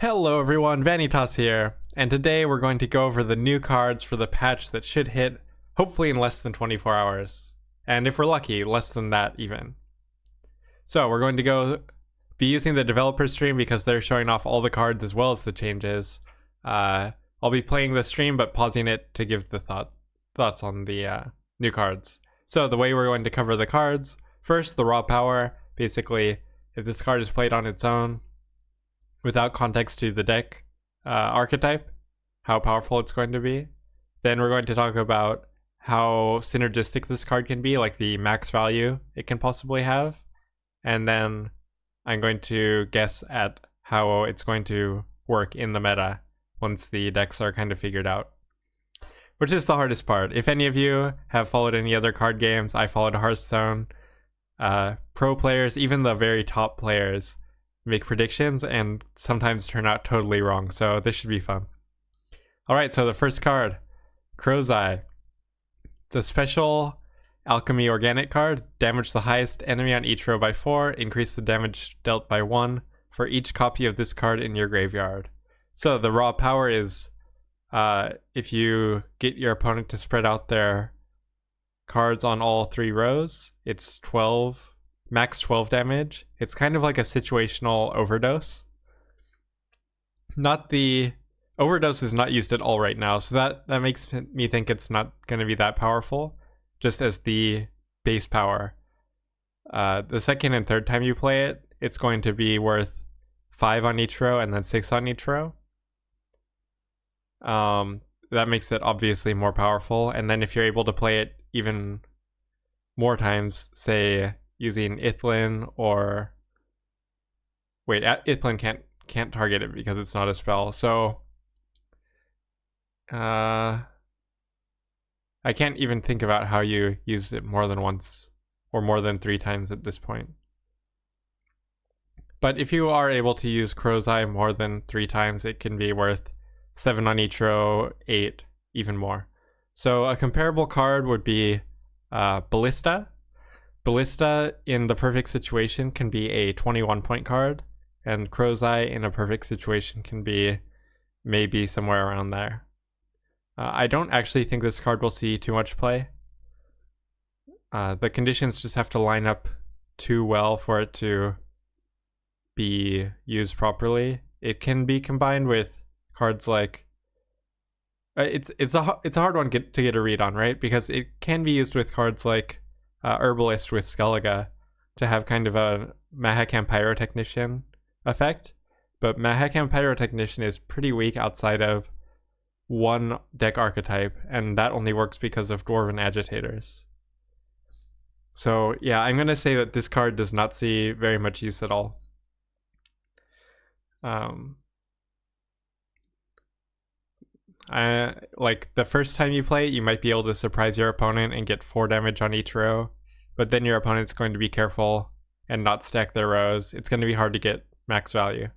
Hello everyone, Vanitas here, and today we're going to go over the new cards for the patch that should hit hopefully in less than 24 hours. And if we're lucky, less than that even. So we're going to be using the developer stream because they're showing off all the cards as well as the changes. I'll be playing the stream but pausing it to give the thoughts on the new cards. So the way we're going to cover the cards, first the raw power, basically if this card is played on its own, without context to the deck archetype, how powerful it's going to be. Then we're going to talk about how synergistic this card can be, like the max value it can possibly have. And then I'm going to guess at how it's going to work in the meta once the decks are kind of figured out. Which is the hardest part. If any of you have followed any other card games, I followed Hearthstone. Pro players, even the very top players, make predictions and sometimes turn out totally wrong, so this should be fun. Alright, so the first card, Crow's Eye. It's a special alchemy organic card. Damage the highest enemy on each row by 4, increase the damage dealt by 1 for each copy of this card in your graveyard. So the raw power is if you get your opponent to spread out their cards on all 3 rows, it's 12 max 12 damage. It's kind of like a situational overdose. The overdose is not used at all right now, so that makes me think it's not going to be that powerful, just as the base power. The second and third time you play it, it's going to be worth 5 on each row and then 6 on each row. That makes it obviously more powerful, and then if you're able to play it even more times, say using Ithlin or Ithlin can't target it because it's not a spell. So I can't even think about how you use it more than once or more than 3 times at this point. But if you are able to use Crow's Eye more than 3 times, it can be worth 7 on each row, 8, even more. So a comparable card would be Ballista. Ballista in the perfect situation can be a 21 point card, and Crow's Eye in a perfect situation can be maybe somewhere around there. I don't actually think this card will see too much play. The conditions just have to line up too well for it to be used properly. It can be combined with cards like it's a hard one to get a read on, right? Because it can be used with cards like Herbalist with Skellige to have kind of a Mahakam Pyrotechnician effect, but Mahakam Pyrotechnician is pretty weak outside of one deck archetype, and that only works because of Dwarven Agitators. So yeah, I'm gonna say that this card does not see very much use at all. Like the first time you play it, you might be able to surprise your opponent and get 4 damage on each row, but then your opponent's going to be careful and not stack their rows. It's going to be hard to get max value.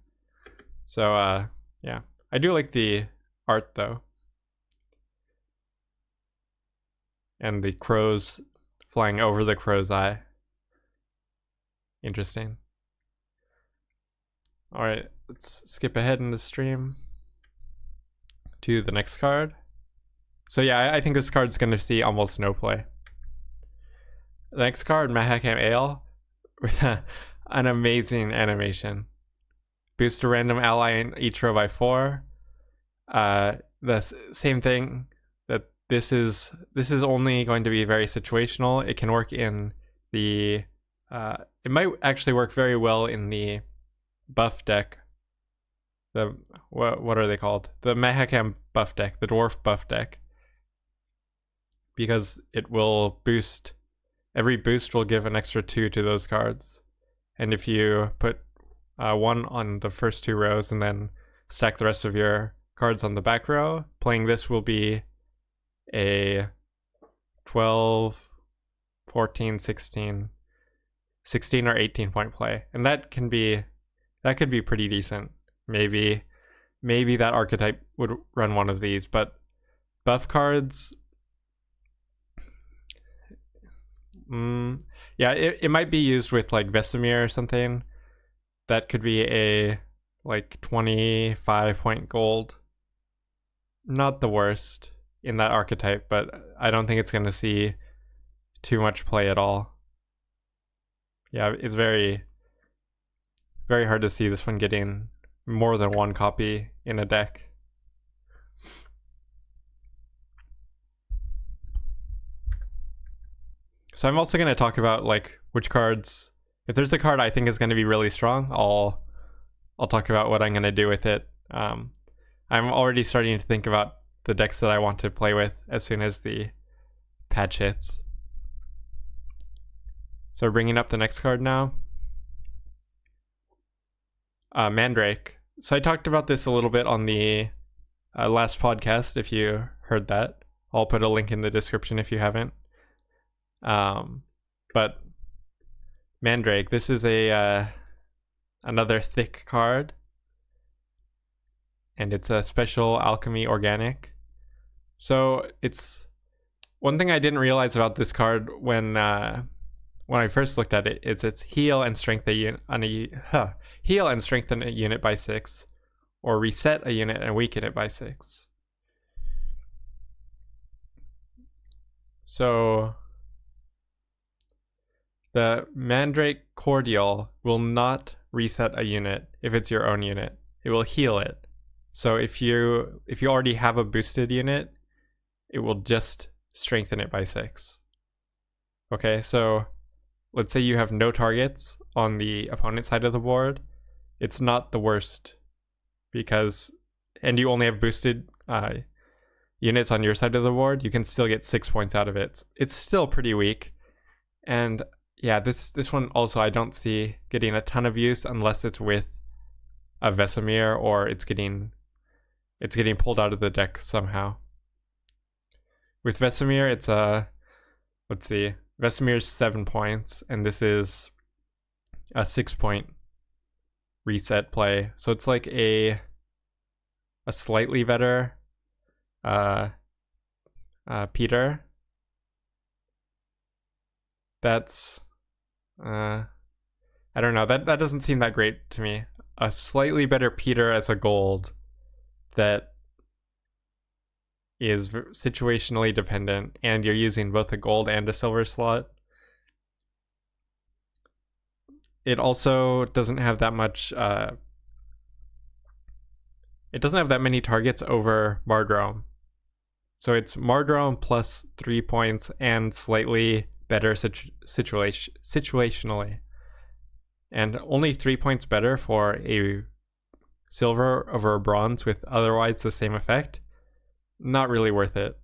So yeah, I do like the art though, and the crows flying over the Crow's Eye. Interesting. Alright, let's skip ahead in the stream to the next card. So yeah, I think this card's going to see almost no play. The next card, Mahakam Ale, with an amazing animation. Boost a random ally in each row by 4. The same thing, that this is only going to be very situational. It can work in the it might actually work very well in the buff deck. The what are they called? The Mahakam buff deck, the dwarf buff deck, because it will boost. Every boost will give an extra 2 to those cards, and if you put 1 on the first 2 rows and then stack the rest of your cards on the back row, playing this will be a 12, 14, 16 or 18 point play, and that could be pretty decent. Maybe that archetype would run one of these, but buff cards, yeah, it might be used with like Vesemir or something. That could be a like 25 point gold. Not the worst in that archetype, but I don't think it's going to see too much play at all. Yeah, it's very, very hard to see this one getting more than one copy in a deck. So I'm also going to talk about like which cards, if there's a card I think is going to be really strong, I'll talk about what I'm going to do with it. I'm already starting to think about the decks that I want to play with as soon as the patch hits. So we're bringing up the next card now. Mandrake. So I talked about this a little bit on the last podcast, if you heard that. I'll put a link in the description if you haven't. But Mandrake, this is a another thick card, and it's a special alchemy organic. So it's one thing I didn't realize about this card when I first looked at it is it's heal and strengthen heal and strengthen a unit by 6, or reset a unit and weaken it by 6. So the Mandrake Cordial will not reset a unit if it's your own unit. It will heal it. So if you already have a boosted unit, it will just strengthen it by 6. Okay, so let's say you have no targets on the opponent side of the board. It's not the worst and you only have boosted units on your side of the board. You can still get 6 points out of it. It's still pretty weak, and yeah, this one also I don't see getting a ton of use unless it's with a Vesemir or it's getting pulled out of the deck somehow. With Vesemir, it's let's see, Vesemir's 7 points, and this is a 6 point reset play. So it's like a slightly better Peter. That's I don't know, that doesn't seem that great to me. A slightly better Peter as a gold that is situationally dependent, and you're using both a gold and a silver slot. It also doesn't have that much it doesn't have that many targets over Mardrome. So it's Mardrome plus 3 points and slightly better situationally. And only 3 points better for a silver over a bronze with otherwise the same effect. Not really worth it.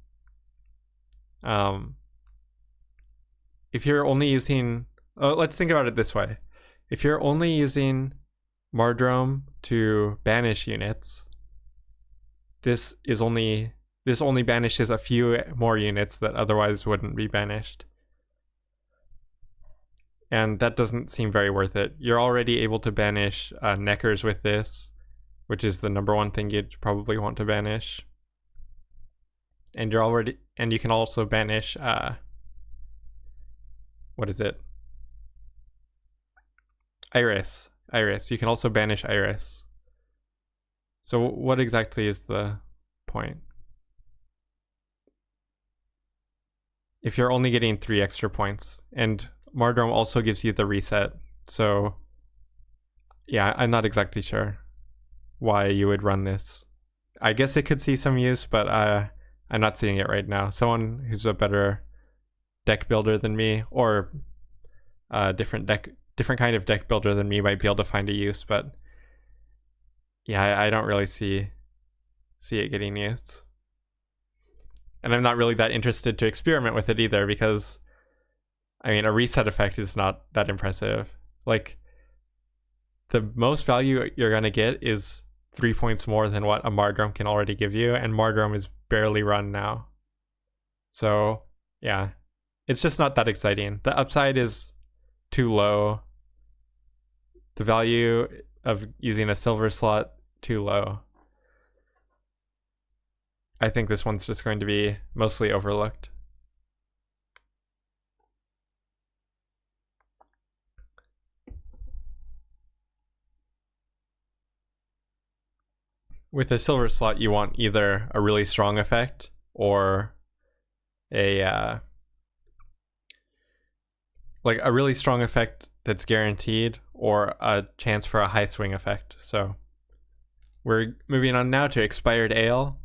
If you're only using... let's think about it this way. If you're only using Mardrome to banish units, this only banishes a few more units that otherwise wouldn't be banished. And that doesn't seem very worth it. You're already able to banish Neckers with this, which is the number one thing you'd probably want to banish. And you can also banish what is it? Iris. You can also banish Iris. So what exactly is the point? If you're only getting 3 extra points, and Mardrome also gives you the reset, so yeah, I'm not exactly sure why you would run this. I guess it could see some use, but I'm not seeing it right now. Someone who's a better deck builder than me, or a different kind of deck builder than me, might be able to find a use, but yeah, I don't really see it getting used. And I'm not really that interested to experiment with it either, because I mean, a reset effect is not that impressive. Like, the most value you're going to get is 3 points more than what a Mardrome can already give you, and Mardrome is barely run now. So, yeah, it's just not that exciting. The upside is too low. The value of using a silver slot, too low. I think this one's just going to be mostly overlooked. with a silver slot, you want either a really strong effect or a like a really strong effect that's guaranteed, or a chance for a high swing effect. So we're moving on now to Expired Ale.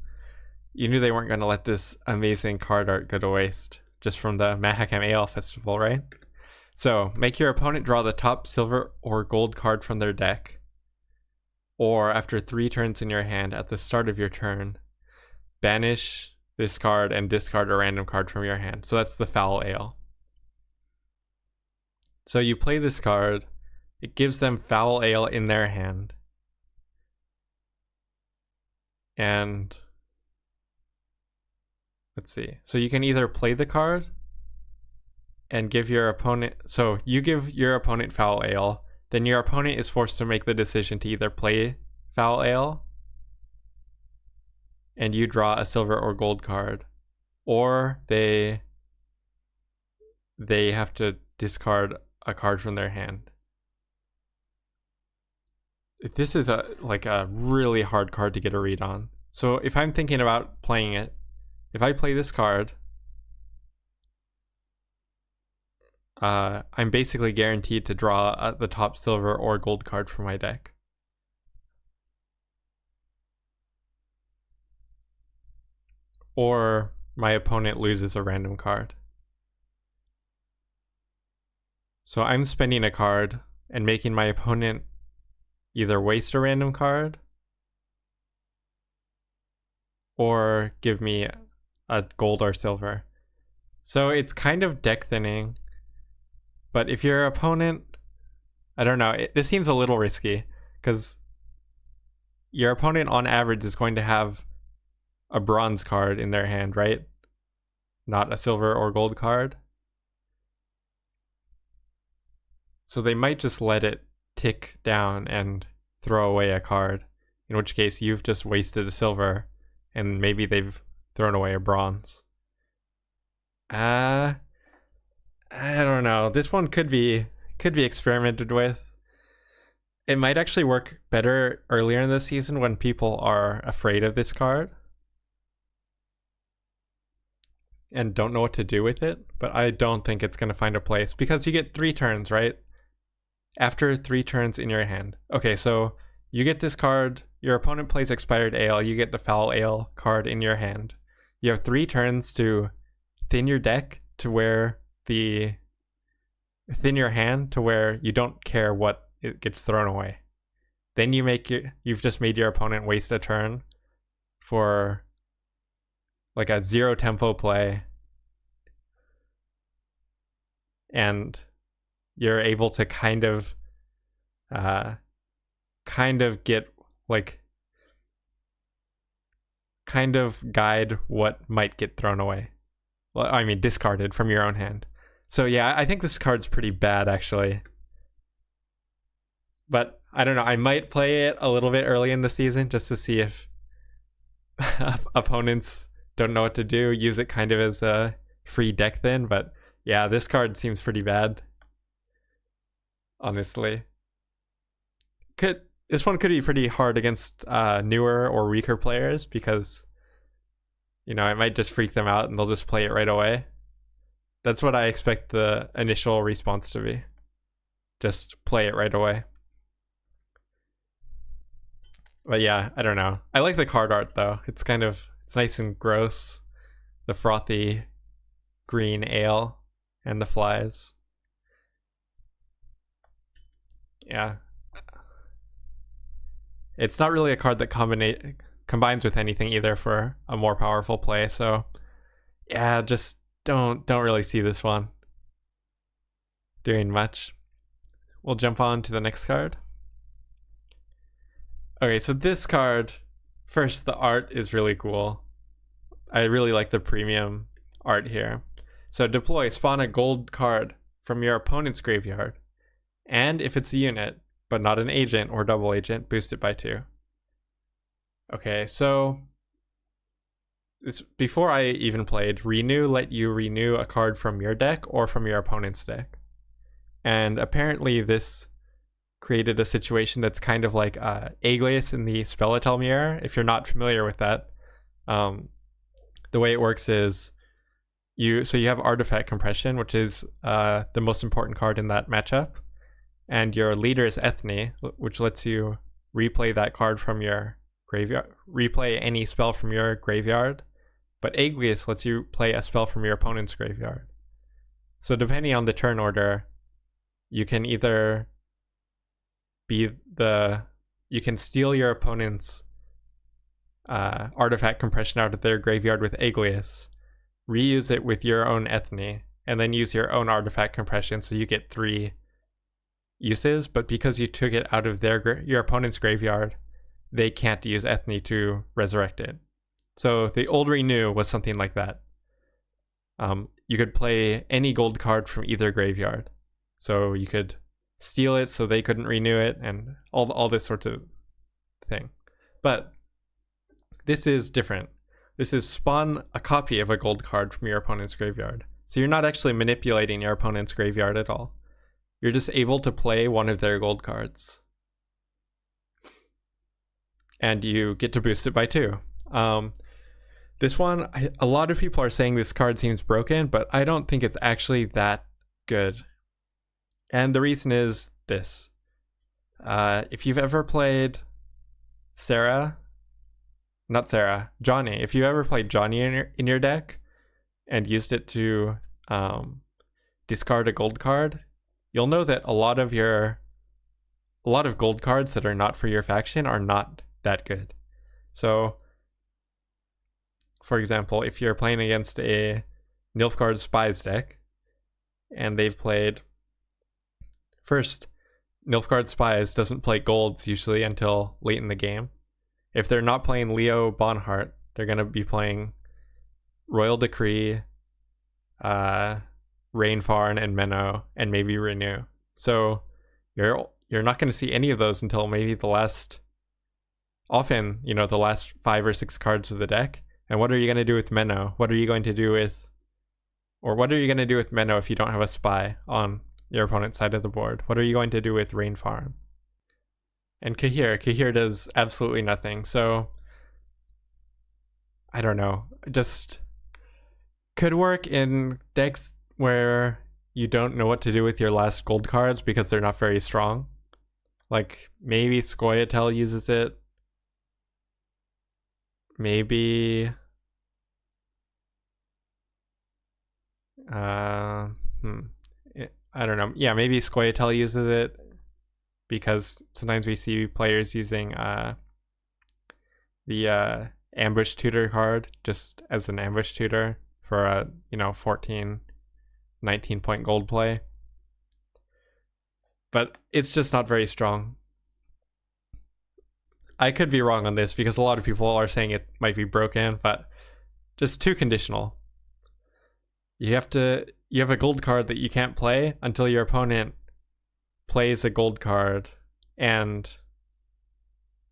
You knew they weren't going to let this amazing card art go to waste, just from the Mahakam Ale Festival, right? So make your opponent draw the top silver or gold card from their deck, or after 3 turns in your hand, at the start of your turn, banish this card and discard a random card from your hand. So that's the Foul Ale. So you play this card, it gives them Foul Ale in their hand. And let's see. So you can either play the card and give your opponent, so you give your opponent Foul Ale, then your opponent is forced to make the decision to either play Foul Ale and you draw a silver or gold card, or they have to discard a card from their hand. This is a really hard card to get a read on. So if I'm thinking about playing it, if I play this card, I'm basically guaranteed to draw the top silver or gold card from my deck. Or my opponent loses a random card. So I'm spending a card and making my opponent either waste a random card or give me a gold or silver. So it's kind of deck thinning. But if your opponent, I don't know, this seems a little risky, because your opponent on average is going to have a bronze card in their hand, right? Not a silver or gold card. So they might just let it tick down and throw away a card, in which case you've just wasted a silver and maybe they've thrown away a bronze. I don't know. This one could be experimented with. It might actually work better earlier in the season when people are afraid of this card and don't know what to do with it, but I don't think it's going to find a place, because you get 3 turns, right? After 3 turns in your hand. Okay, so you get this card, your opponent plays Expired Ale, you get the Foul Ale card in your hand. You have 3 turns to thin your deck to where thin your hand to where you don't care what it gets thrown away. Then you've just made your opponent waste a turn for like a 0 tempo play, and you're able to kind of get kind of guide what might get thrown away. Well, I mean discarded from your own hand. So yeah, I think this card's pretty bad actually. But I don't know, I might play it a little bit early in the season just to see if opponents don't know what to do, use it kind of as a free deck thin. But yeah, this card seems pretty bad, honestly. This one could be pretty hard against newer or weaker players, because it might just freak them out and they'll just play it right away. That's what I expect the initial response to be. Just play it right away. But yeah, I don't know. I like the card art though. It's nice and gross. The frothy green ale and the flies. Yeah. It's not really a card that combines with anything either for a more powerful play, so yeah, just don't really see this one doing much. We'll jump on to the next card. Okay, so this card, first, the art is really cool. I really like the premium art here. So deploy, spawn a gold card from your opponent's graveyard, and if it's a unit but not an agent or double agent, boost it by 2. Okay, so it's before I even played, renew let you renew a card from your deck or from your opponent's deck. And apparently this created a situation that's kind of like Aegleus in the Spelletel mirror. If you're not familiar with that, the way it works is you have artifact compression, which is the most important card in that matchup, and your leader is Ethne, which lets you replay that card from your graveyard, replay any spell from your graveyard, but Aegleus lets you play a spell from your opponent's graveyard. So depending on the turn order, you can either you can steal your opponent's artifact compression out of their graveyard with Aegleus, reuse it with your own Ethne, and then use your own artifact compression, so you get 3 uses, but because you took it out of your opponent's graveyard, they can't use Ethne to resurrect it. So the old Renew was something like that. You could play any gold card from either graveyard. So you could steal it so they couldn't renew it, and all this sort of thing. But this is different. This is spawn a copy of a gold card from your opponent's graveyard. So you're not actually manipulating your opponent's graveyard at all. You're just able to play one of their gold cards. And you get to boost it by 2. This one, a lot of people are saying this card seems broken, but I don't think it's actually that good. And the reason is this. If you've ever played Johnny, if you ever played Johnny in your deck and used it to discard a gold card, you'll know that a lot of gold cards that are not for your faction are not that good. So, for example, if you're playing against a Nilfgaard Spies deck, and they've played... First, Nilfgaard Spies doesn't play golds usually until late in the game. If they're not playing Leo Bonhart, they're going to be playing Royal Decree, Rainfarn, and Menno, and maybe Renew. So you're not going to see any of those until maybe the last 5 or 6 cards of the deck. And what are you going to do with Menno? What are you going to do with Menno if you don't have a spy on your opponent's side of the board? What are you going to do with Rainfarm? And Kahir does absolutely nothing. So I don't know. Just could work in decks where you don't know what to do with your last gold cards because they're not very strong. Like maybe Scoia'tael uses it. Maybe I don't know. Yeah, maybe Scoia'tael uses it because sometimes we see players using the ambush tutor card just as an ambush tutor for a 14, 19 point gold play. But it's just not very strong. I could be wrong on this because a lot of people are saying it might be broken, but just too conditional. You have a gold card that you can't play until your opponent plays a gold card and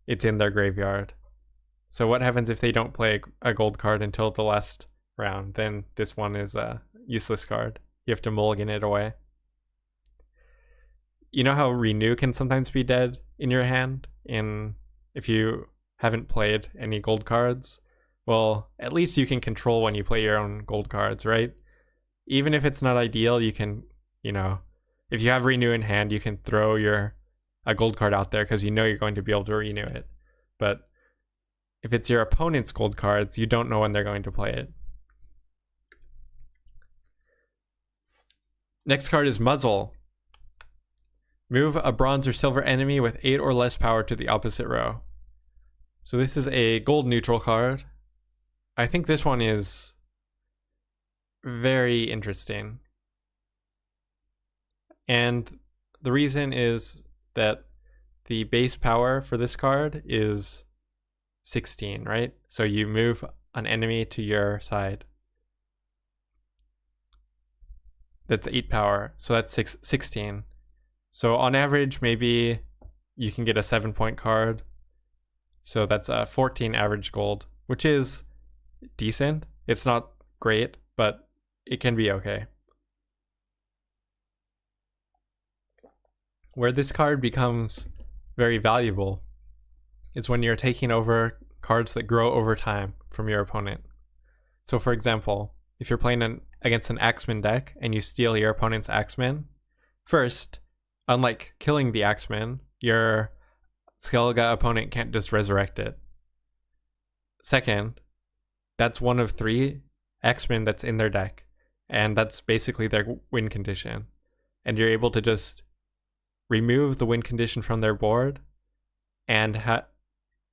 it's in their graveyard. So what happens if they don't play a gold card until the last round? Then this one is a useless card. You have to mulligan it away. You know how Renew can sometimes be dead in your hand if you haven't played any gold cards? Well, at least you can control when you play your own gold cards, right? Even if it's not ideal, you can, if you have Renew in hand, you can throw a gold card out there because you know you're going to be able to renew it. But if it's your opponent's gold cards, you don't know when they're going to play it. Next card is Muzzle. Move a bronze or silver enemy with 8 or less power to the opposite row. So this is a gold neutral card. I think this one is very interesting. And the reason is that the base power for this card is 16, right? So you move an enemy to your side. That's 8 power, so that's 16. So on average, maybe you can get a 7-point card. So that's a 14 average gold, which is decent. It's not great, but it can be okay. Where this card becomes very valuable is when you're taking over cards that grow over time from your opponent. So for example, if you're playing against an Axeman deck and you steal your opponent's Axeman, first, unlike killing the Axeman, your Helga opponent can't just resurrect it. Second, that's one of 3 Axemen that's in their deck, and that's basically their win condition. And you're able to just remove the win condition from their board and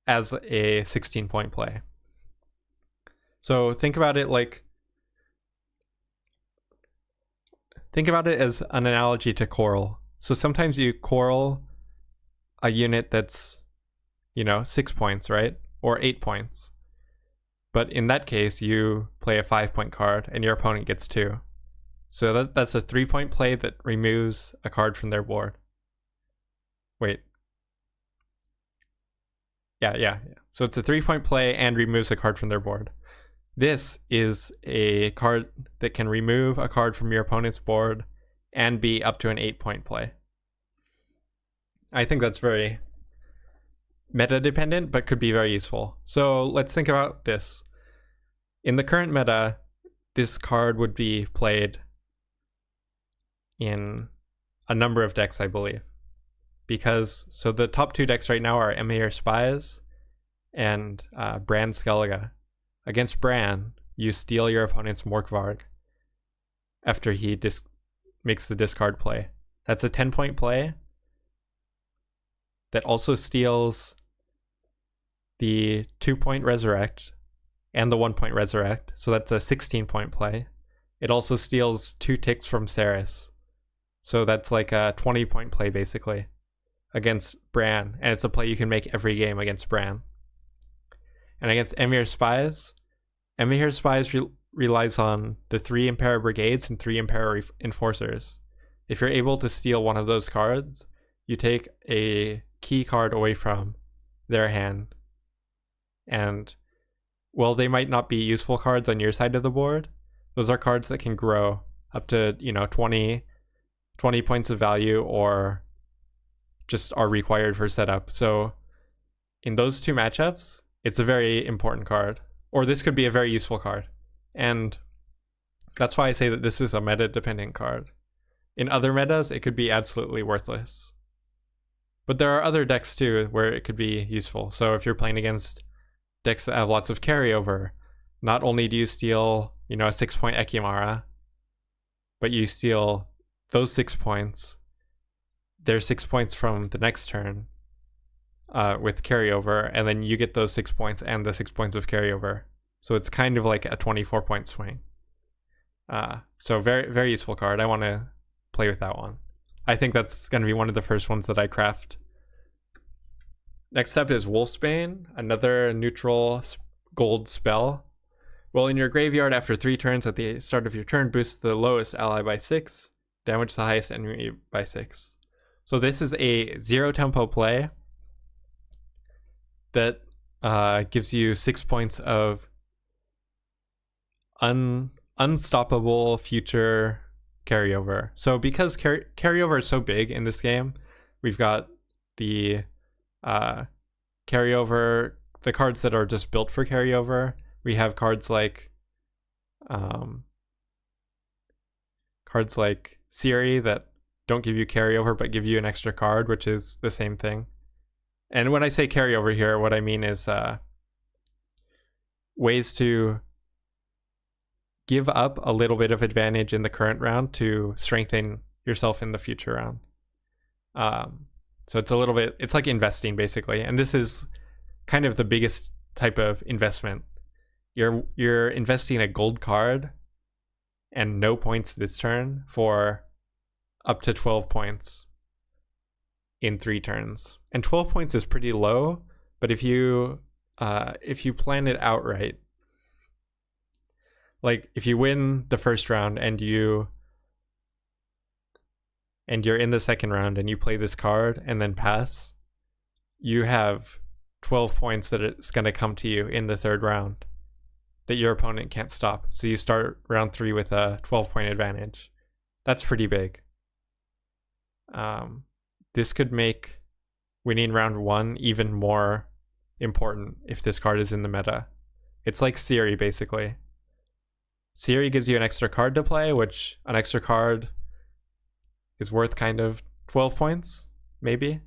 as a 16-point play. So think about it as an analogy to Coral. So sometimes you Coral a unit that's, 6 points, right? Or 8 points. But in that case, you play a 5-point card and your opponent gets 2. So that's a 3-point play that removes a card from their board. Wait. Yeah. So it's a 3-point play and removes a card from their board. This is a card that can remove a card from your opponent's board and be up to an 8-point play. I think that's very meta dependent, but could be very useful. So let's think about this. In the current meta, this card would be played in a number of decks, I believe. So the top 2 decks right now are Emir Spies and Bran's Helga. Against Bran, you steal your opponent's Morkvarg after he makes the discard play. That's a 10-point play that also steals the 2-point Resurrect and the 1-point Resurrect, so that's a 16-point play. It also steals 2 ticks from Ceres, so that's like a 20-point play basically against Bran, and it's a play you can make every game against Bran. And against Emir Spies relies on the 3 Impera Brigades and 3 Impera Enforcers. If you're able to steal one of those cards, you take a key card away from their hand. And while they might not be useful cards on your side of the board, those are cards that can grow up to 20 points of value or just are required for setup. So in those 2 matchups, it's a very important card, or this could be a very useful card. And that's why I say that this is a meta dependent card. In other metas, it could be absolutely worthless. But there are other decks too where it could be useful. So if you're playing against decks that have lots of carryover, not only do you steal, a 6-point Ekimara, but you steal those 6 points. They're 6 points from the next turn with carryover, and then you get those 6 points and the 6 points of carryover. So it's kind of like a 24-point swing. So very, very useful card. I want to play with that one. I think that's going to be one of the first ones that I craft. Next up is Wolfsbane, another neutral gold spell. Well, in your graveyard after 3 turns at the start of your turn, boost the lowest ally by 6, damage the highest enemy by 6. So this is a 0 tempo play that gives you 6 points of unstoppable future carryover. So because carryover is so big in this game, we've got the carryover, the cards that are just built for carryover. We have cards like Siri that don't give you carryover but give you an extra card, which is the same thing. And when I say carryover here, what I mean is ways to give up a little bit of advantage in the current round to strengthen yourself in the future round. So it's like investing basically. And this is kind of the biggest type of investment. You're investing a gold card and no points this turn for up to 12 points in 3 turns. And 12 points is pretty low, but if you plan it out right, like if you win the first round and you're in the second round and you play this card and then pass, you have 12 points that it's going to come to you in the third round that your opponent can't stop. So you start round 3 with a 12-point advantage. That's pretty big. this could make winning round 1 even more important if this card is in the meta. It's like Siri, basically. Siri gives you an extra card to play, which an extra card is worth kind of 12 points, maybe.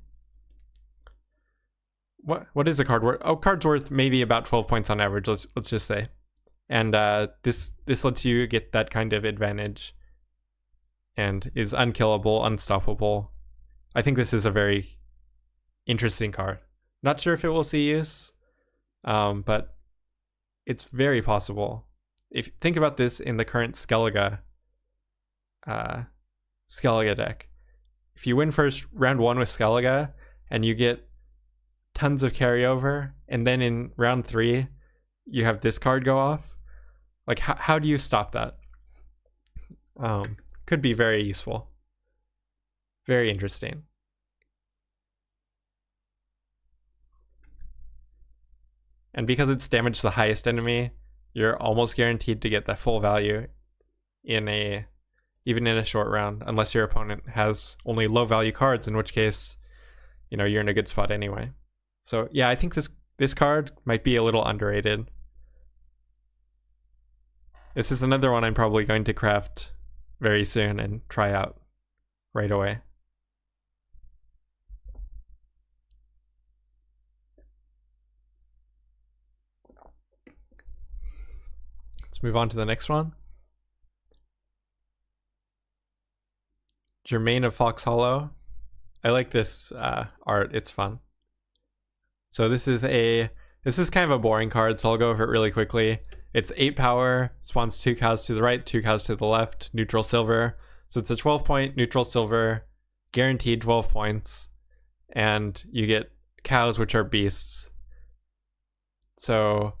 What is a card worth? Oh, card's worth maybe about 12 points on average, let's just say. And this lets you get that kind of advantage and is unkillable, unstoppable. I think this is a very interesting card. Not sure if it will see use, but it's very possible. If think about this in the current Skellige deck. If you win first round 1 with Skellige and you get tons of carryover, and then in round 3 you have this card go off, like how do you stop that? Could be very useful. Very interesting. And because it's damaged the highest enemy, you're almost guaranteed to get that full value even in a short round, unless your opponent has only low value cards, in which case, you're in a good spot anyway. So yeah, I think this card might be a little underrated. This is another one I'm probably going to craft very soon and try out right away. Let's move on to the next one. Germain of Fox Hollow. I like this art, it's fun. So this is kind of a boring card, so I'll go over it really quickly. It's 8 power, spawns 2 cows to the right, 2 cows to the left, neutral silver. So it's a 12-point neutral silver, guaranteed 12 points, and you get cows, which are beasts. So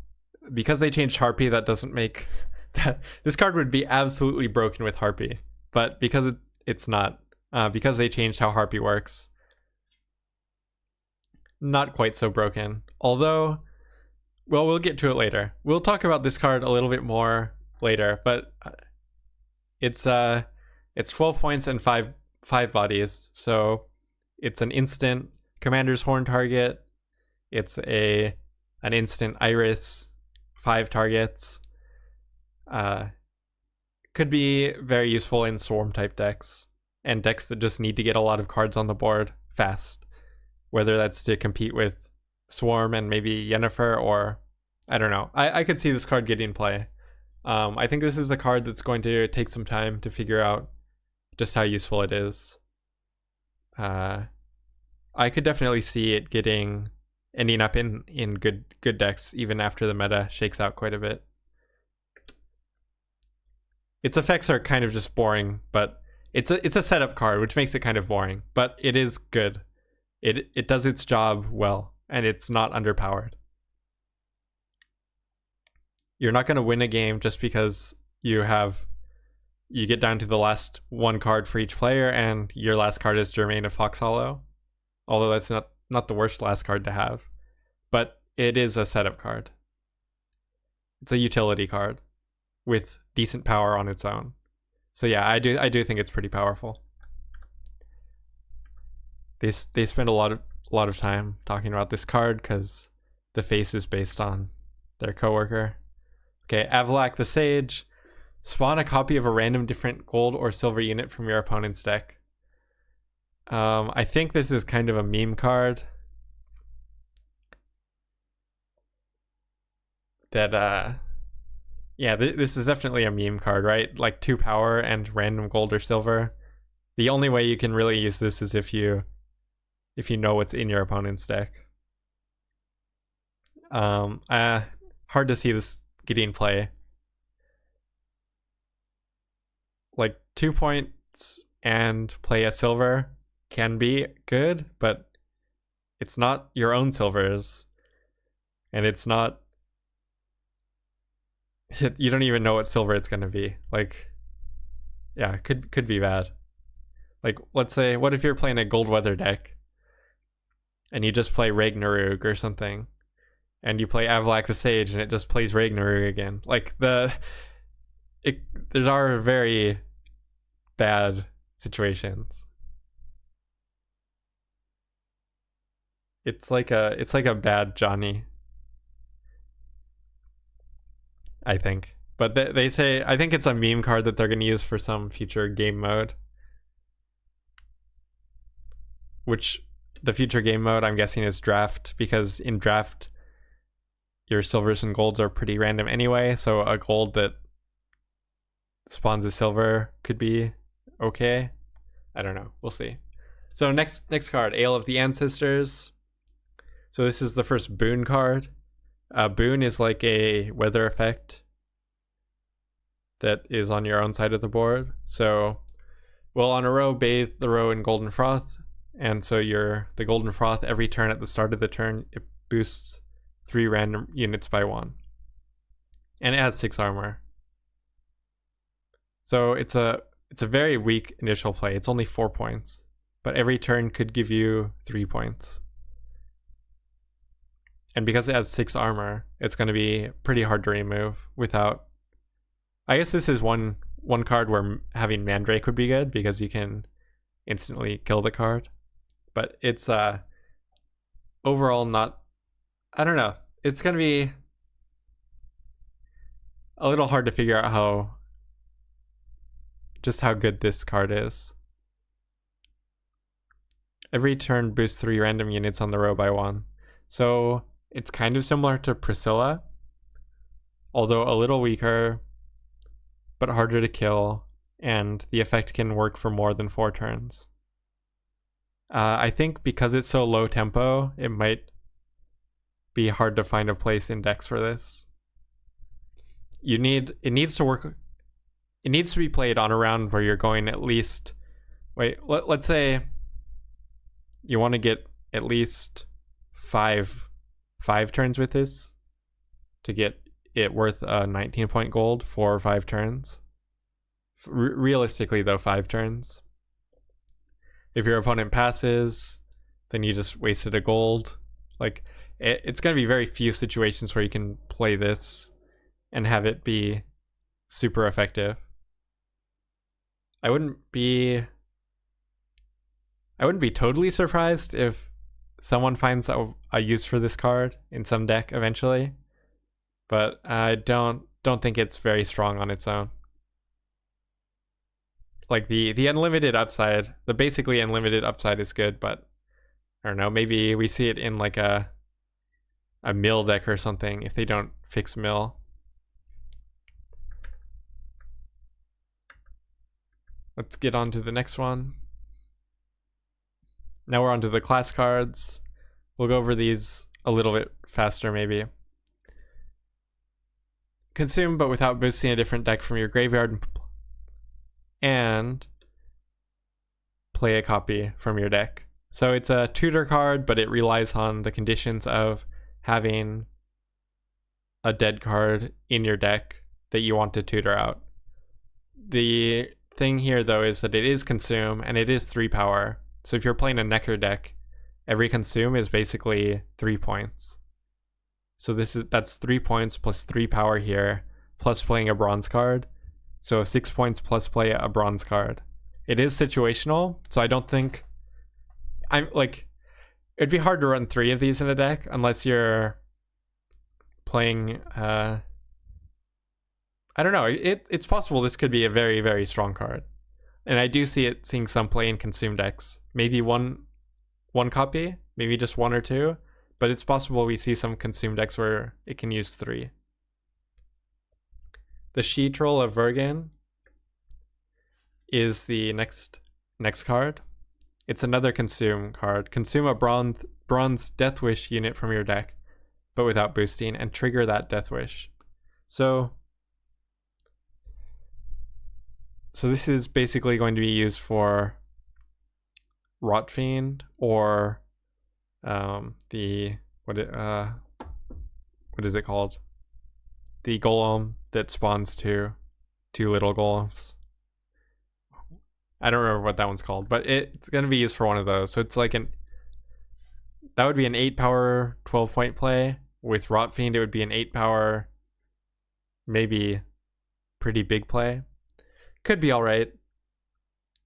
because they changed Harpy, that doesn't make that this card would be absolutely broken with Harpy, but because it's not, because they changed how Harpy works, not quite so broken. Although, well, we'll get to it later. We'll talk about this card a little bit more later, but it's 12 points and 5 bodies. So it's an instant Commander's Horn target. It's an instant Iris, 5 targets. Could be very useful in Swarm type decks and decks that just need to get a lot of cards on the board fast. Whether that's to compete with Swarm and maybe Yennefer, or I don't know. I could see this card getting play. I think this is the card that's going to take some time to figure out just how useful it is. I could definitely see it ending up in good decks even after the meta shakes out quite a bit. Its effects are kind of just boring, but it's a setup card, which makes it kind of boring, but it is good. It does its job well, and it's not underpowered. You're not going to win a game just because you get down to the last 1 card for each player, and your last card is Germain of Fox Hollow. Although that's not the worst last card to have, but it is a setup card. It's a utility card with decent power on its own. So yeah, I do think it's pretty powerful. They spend a lot of time talking about this card because the face is based on their coworker. Okay, Avalak the Sage. Spawn a copy of a random different gold or silver unit from your opponent's deck. I think this is kind of a meme card that yeah, this is definitely a meme card, right? Like 2 power and random gold or silver. The only way you can really use this is if you know what's in your opponent's deck. Hard to see this getting play. Like 2 points and play a silver can be good, but it's not your own silvers, and it's not. You don't even know what silver it's gonna be. Like, yeah, could be bad. Like, let's say, what if you're playing a gold weather deck, and you just play Ragnarok or something, and you play Avalak the Sage, and it just plays Ragnarok again. Like there are very bad situations. It's like a bad Johnny, I think. But they say, I think it's a meme card that they're going to use for some future game mode. Which the future game mode I'm guessing is draft, because in draft your silvers and golds are pretty random anyway, so a gold that spawns a silver could be okay. I don't know. We'll see. So next card, Ale of the Ancestors. So this is the first boon card. Boon is like a weather effect that is on your own side of the board. So, well, on a row, bathe the row in golden froth, and so the golden froth every turn at the start of the turn, it boosts 3 random units by 1, and it has 6 armor. So it's a very weak initial play. It's only 4 points, but every turn could give you 3 points. And because it has 6 armor, it's going to be pretty hard to remove without... I guess this is one card where having Mandrake would be good, because you can instantly kill the card. But it's overall not... I don't know. It's going to be a little hard to figure out just how good this card is. Every turn boosts 3 random units on the row by 1. So it's kind of similar to Priscilla, although a little weaker, but harder to kill, and the effect can work for more than 4 turns. I think because it's so low tempo, it might be hard to find a place in decks for this. It needs to be played on a round where you're going at least... let's say you want to get at least 5 turns with this to get it worth a 19 point gold, 4 or 5 turns. Realistically though, 5 turns. If your opponent passes, then you just wasted a gold. Like, it's going to be very few situations where you can play this and have it be super effective. I wouldn't be totally surprised if someone finds a use for this card in some deck eventually, but I don't think it's very strong on its own. Like the unlimited upside, the basically unlimited upside is good, but I don't know, maybe we see it in like a mill deck or something if they don't fix mill. Let's get on to the next one. Now we're on to the class cards. We'll go over these a little bit faster maybe. Consume but without boosting a different deck from your graveyard, and play a copy from your deck. So it's a tutor card, but it relies on the conditions of having a dead card in your deck that you want to tutor out. The thing here though is that it is consume and it is 3 power. So if you're playing a Necker deck, every consume is basically 3 points. So that's 3 points plus 3 power here, plus playing a bronze card. So 6 points plus play a bronze card. It is situational, so I don't think... it'd be hard to run 3 of these in a deck unless you're playing... I don't know. It's possible this could be a very, very strong card. And I do seeing some play in consume decks. Maybe one copy, maybe just 1 or 2. But it's possible we see some consume decks where it can use 3. The She-Troll of Vergen is the next card. It's another consume card. Consume a bronze Death Wish unit from your deck, but without boosting, and trigger that Death Wish. So this is basically going to be used for Rotfiend or what is it called? The golem that spawns 2 little golems. I don't remember what that one's called, but it's going to be used for one of those. So it's like that would be an 8 power 12 point play. With Rotfiend it would be an 8 power, maybe pretty big play. Could be alright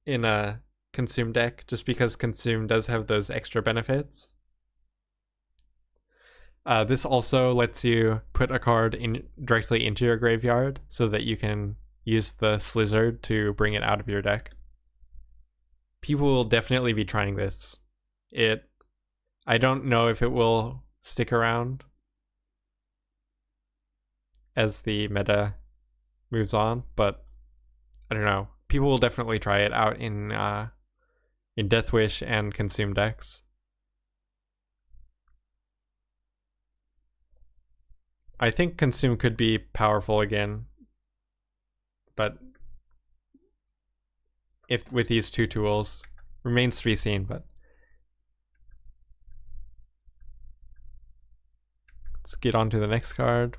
in a consume deck, just because consume does have those extra benefits. This also lets you put a card in directly into your graveyard so that you can use the Slizzard to bring it out of your deck. People will definitely be trying this. I don't know if it will stick around as the meta moves on, but I don't know. People will definitely try it out in Death Wish and Consume decks. I think Consume could be powerful again, but if with these two tools, remains to be seen. But let's get on to the next card,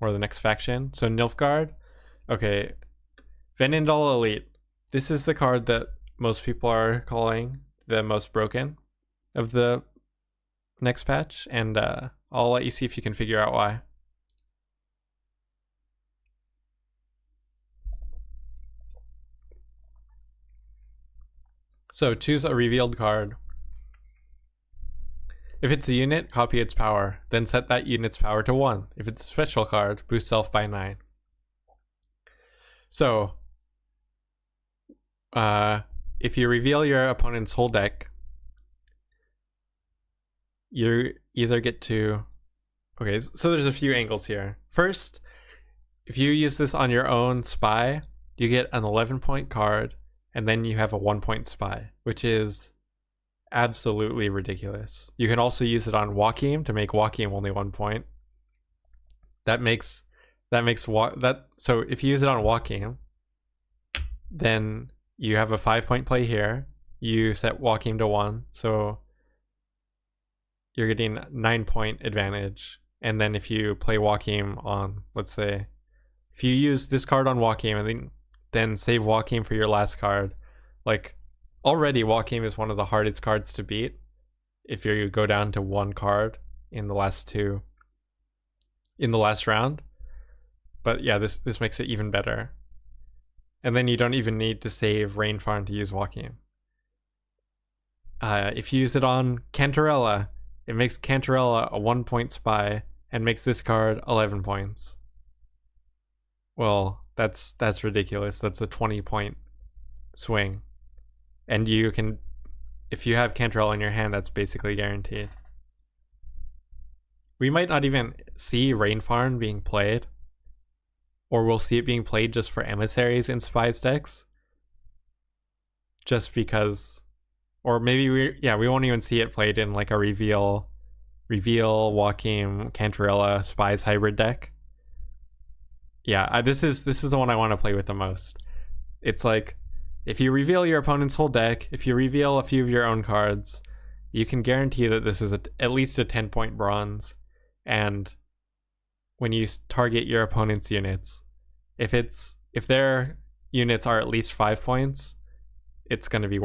or the next faction. So Nilfgaard. Okay, Venindal Elite. This is the card that most people are calling the most broken of the next patch, and I'll let you see if you can figure out why. So choose a revealed card. If it's a unit, copy its power, then set that unit's power to 1. If it's a special card, boost self by 9. So, if you reveal your opponent's whole deck, you either get to... Okay, so there's a few angles here. First, if you use this on your own spy, you get an 11-point card, and then you have a 1-point spy, which is absolutely ridiculous. You can also use it on Joachim to make Joachim only 1 point. So if you use it on Joachim, then you have a 5-point play here. You set Joachim to 1, so you're getting 9-point advantage. And then if you play Joachim on, let's say, if you use this card on Joachim and then save Joachim for your last card, like, already Joachim is one of the hardest cards to beat if you go down to 1 card in the last round. But yeah, this makes it even better. And then you don't even need to save Rainfarm to use Joachim. If you use it on Cantarella, it makes Cantarella a 1-point spy and makes this card 11 points. Well, that's ridiculous. That's a 20-point swing. And you can, if you have Cantarella in your hand, that's basically guaranteed. We might not even see Rainfarm being played, or we'll see it being played just for emissaries in Spies decks. Just because, or maybe we won't even see it played in like a reveal Joachim Cantarella Spies hybrid deck. Yeah, this is the one I want to play with the most. It's like, if you reveal your opponent's whole deck, if you reveal a few of your own cards, you can guarantee that this is at least a 10-point bronze. And when you target your opponent's units, if their units are at least 5 points, it's going to be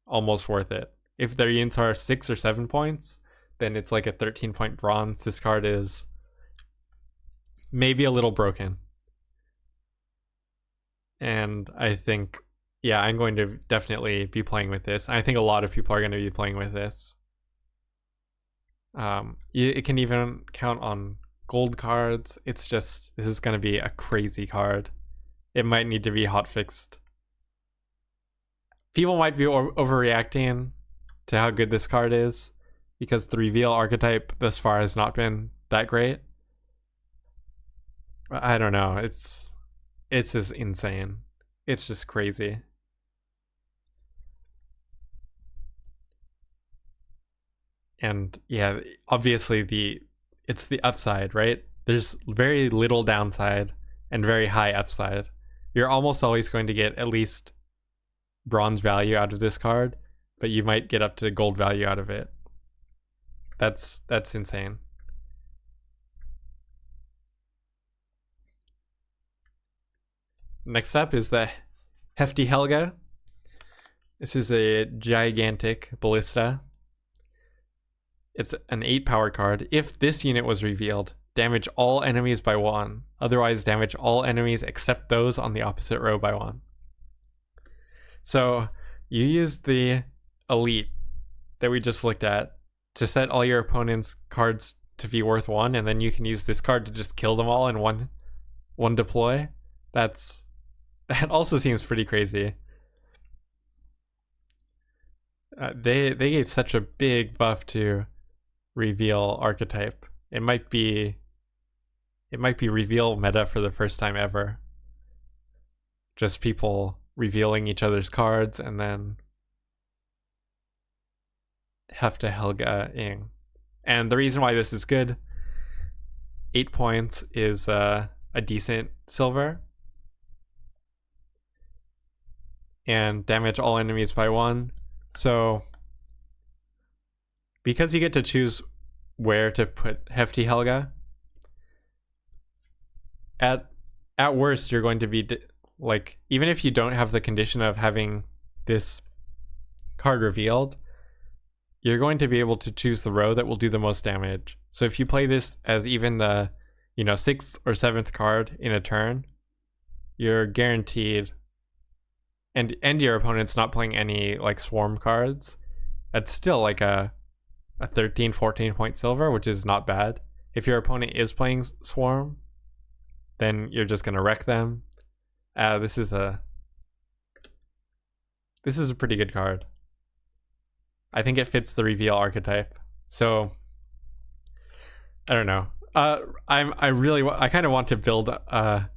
almost worth it. If their units are 6 or 7 points, then it's like a 13-point bronze. This card is maybe a little broken. And I think, yeah, I'm going to definitely be playing with this. I think a lot of people are going to be playing with this. It can even count on gold cards. It's just, this is going to be a crazy card. It might need to be hotfixed. People might be overreacting to how good this card is, because the reveal archetype thus far has not been that great. I don't know. It's just insane. It's just crazy. And yeah, obviously it's the upside, right? There's very little downside and very high upside. You're almost always going to get at least bronze value out of this card, but you might get up to gold value out of it. That's insane. Next up is the Hefty Helga. This is a gigantic ballista. It's an 8 power card. If this unit was revealed, damage all enemies by 1. Otherwise, damage all enemies except those on the opposite row by 1. So you use the elite that we just looked at to set all your opponent's cards to be worth 1, and then you can use this card to just kill them all in one deploy. That also seems pretty crazy. They gave such a big buff to reveal archetype. It might be reveal meta for the first time ever. Just people revealing each other's cards and then have to Helga-ing. And the reason why this is good, 8 points is a decent silver. And damage all enemies by 1. So because you get to choose where to put Hefty Helga, at worst you're going to be like, even if you don't have the condition of having this card revealed, you're going to be able to choose the row that will do the most damage. So if you play this as even the 6th or 7th card in a turn, you're guaranteed, and your opponent's not playing any like swarm cards, that's still like a 13-14 point silver, which is not bad. If your opponent is playing swarm, then you're just gonna wreck them. This is a pretty good card. I think it fits the reveal archetype. So I don't know. I kind of want to build a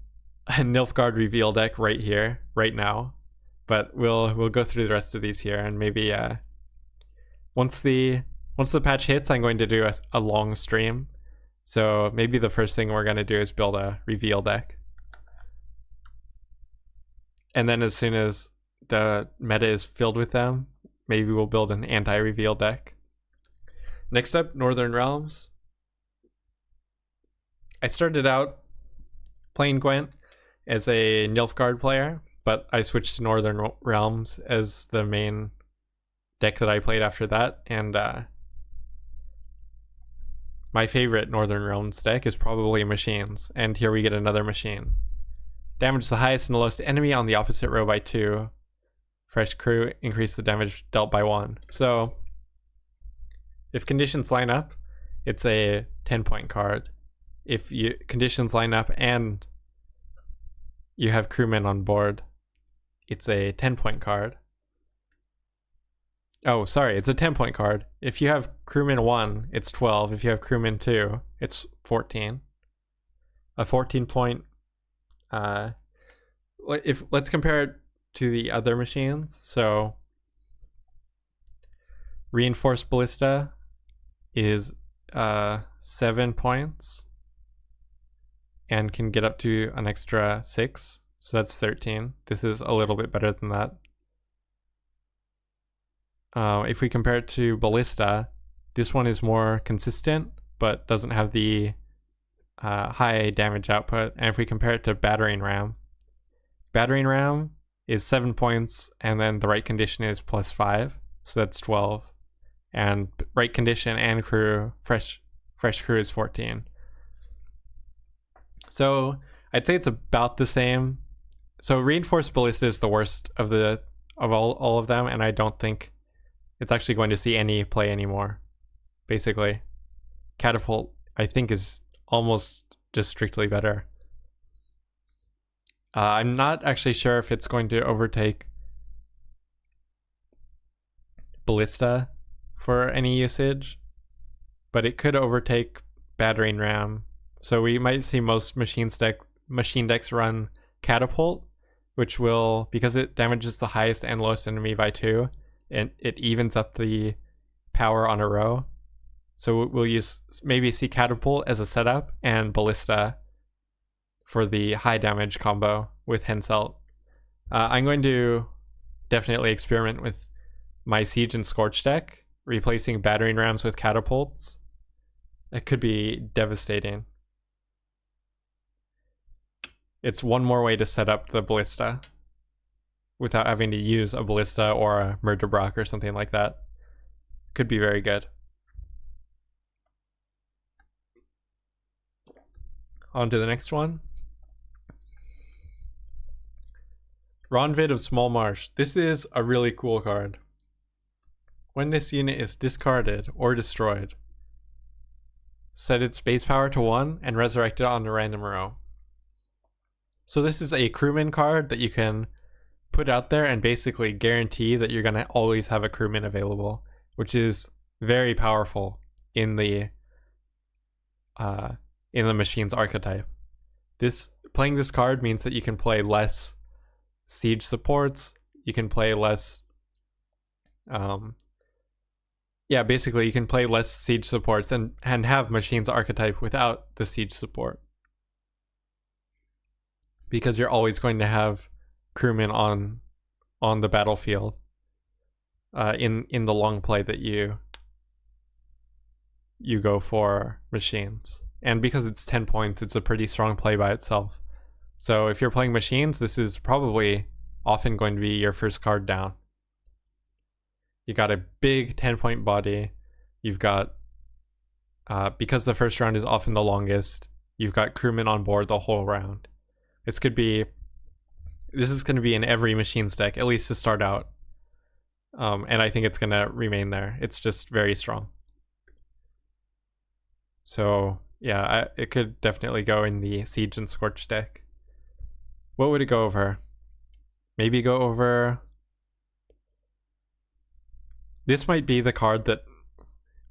Nilfgaard reveal deck right here, right now. But we'll go through the rest of these here, and maybe once the patch hits, I'm going to do a long stream. So maybe the first thing we're going to do is build a reveal deck. And then as soon as the meta is filled with them, maybe we'll build an anti-reveal deck. Next up, Northern Realms. I started out playing Gwent as a Nilfgaard player, but I switched to Northern Realms as the main deck that I played after that, and my favorite Northern Realms deck is probably Machines, and here we get another Machine. Damage the highest and lowest enemy on the opposite row by 2. Fresh crew, increase the damage dealt by 1. So if conditions line up, it's a 10-point card. If conditions line up and you have crewmen on board, it's a 10-point card. Oh, sorry, it's a 10-point card. If you have crewman 1, it's 12. If you have crewman 2, it's 14. A 14-point. Let's compare it to the other machines. So Reinforced Ballista is 7 points and can get up to an extra 6. So that's 13. This is a little bit better than that. If we compare it to Ballista, this one is more consistent, but doesn't have the high damage output. And if we compare it to Battering Ram is 7 points, and then the right condition is +5, so that's 12. And right condition and crew, fresh crew is 14. So I'd say it's about the same. So Reinforced Ballista is the worst of all of them, and I don't think it's actually going to see any play anymore. Basically, Catapult I think is almost just strictly better. I'm not actually sure if it's going to overtake Ballista for any usage, but it could overtake Battering Ram. So we might see most machine decks run Catapult, which will, because it damages the highest and lowest enemy by 2, and it evens up the power on a row. So we'll maybe see Catapult as a setup and Ballista for the high damage combo with Henselt. I'm going to definitely experiment with my Siege and Scorch deck, replacing Battering Rams with Catapults. It could be devastating. It's one more way to set up the Ballista without having to use a Ballista or a Murderbrock or something like that. Could be very good. On to the next one. Ronvid of Small Marsh. This is a really cool card. When this unit is discarded or destroyed, set its base power to 1 and resurrect it on a random row. So this is a crewman card that you can put out there and basically guarantee that you're going to always have a crewman available, which is very powerful in the machine's archetype. Playing this card means that you can play less siege supports, you can play less basically you can play less siege supports and have machine's archetype without the siege support, because you're always going to have crewmen on the battlefield in the long play that you go for machines. And because it's 10 points, it's a pretty strong play by itself. So if you're playing machines, this is probably often going to be your first card down. You got a big 10-point body. You've got, because the first round is often the longest, you've got crewmen on board the whole round. This is going to be in every machines deck, at least to start out. And I think it's going to remain there. It's just very strong. So yeah, it could definitely go in the Siege and Scorch deck. What would it go over? Maybe go over... This might be the card that